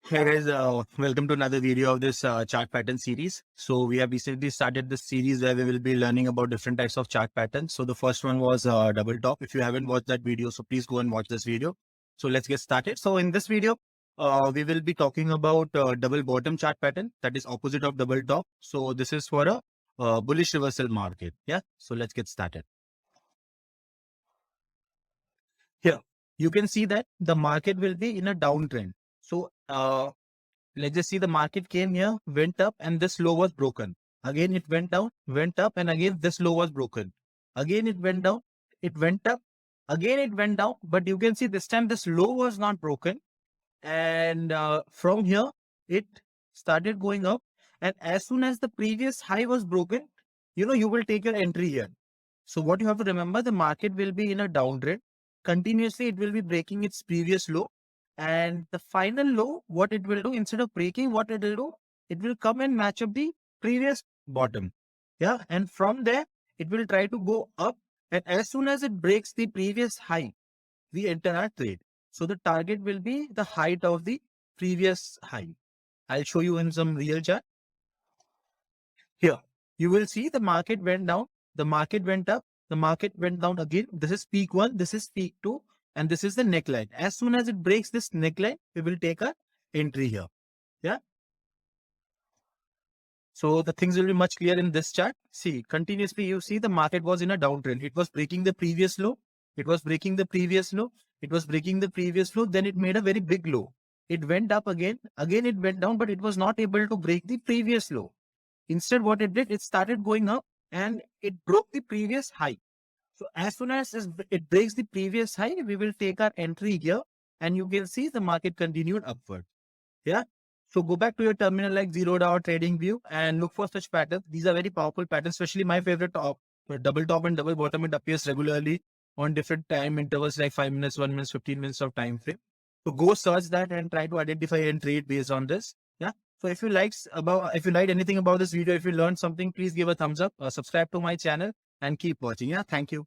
Hey guys, welcome to another video of this chart pattern series. So we have recently started this series where we will be learning about different types of chart patterns. So the first one was double top. If you haven't watched that video, so please go and watch this video. So let's get started. So in this video, we will be talking about double bottom chart pattern, that is opposite of double top. So this is for a bullish reversal market. Yeah. So let's get started. Here, you can see that the market will be in a downtrend. So let's just see, the market came here, went up, and this low was broken. Again, it went down, went up, and again, this low was broken. Again, it went down, it went up, again, it went down. But you can see this time this low was not broken. And from here, it started going up. And as soon as the previous high was broken, you will take your entry here. So what you have to remember, the market will be in a downtrend. Continuously, it will be breaking its previous low. And the final low, what it will do, instead of breaking, what it will do, it will come and match up the previous bottom. Yeah. And from there, it will try to go up. And as soon as it breaks the previous high, we enter our trade. So the target will be the height of the previous high. I'll show you in some real chart. Here, you will see the market went down, the market went up, the market went down again. This is peak 1, this is peak 2, and this is the neckline. As soon as it breaks this neckline, we will take our entry here. Yeah. So the things will be much clearer in this chart. See, continuously you see the market was in a downtrend. It was breaking the previous low. It was breaking the previous low. It was breaking the previous low. Then it made a very big low. It went up again. Again, it went down, but it was not able to break the previous low. Instead, what it did, it started going up and it broke the previous high. So as soon as it breaks the previous high, we will take our entry here, and you can see the market continued upward. Yeah. So go back to your terminal like 0 hour trading view and look for such patterns. These are very powerful patterns, especially my favorite double top and double bottom. It appears regularly on different time intervals like 5 minutes, 1 minute, 15 minutes of time frame. So go search that and try to identify and trade based on this. Yeah. So if you liked anything about this video, if you learned something, please give a thumbs up, subscribe to my channel and keep watching. Yeah. Thank you.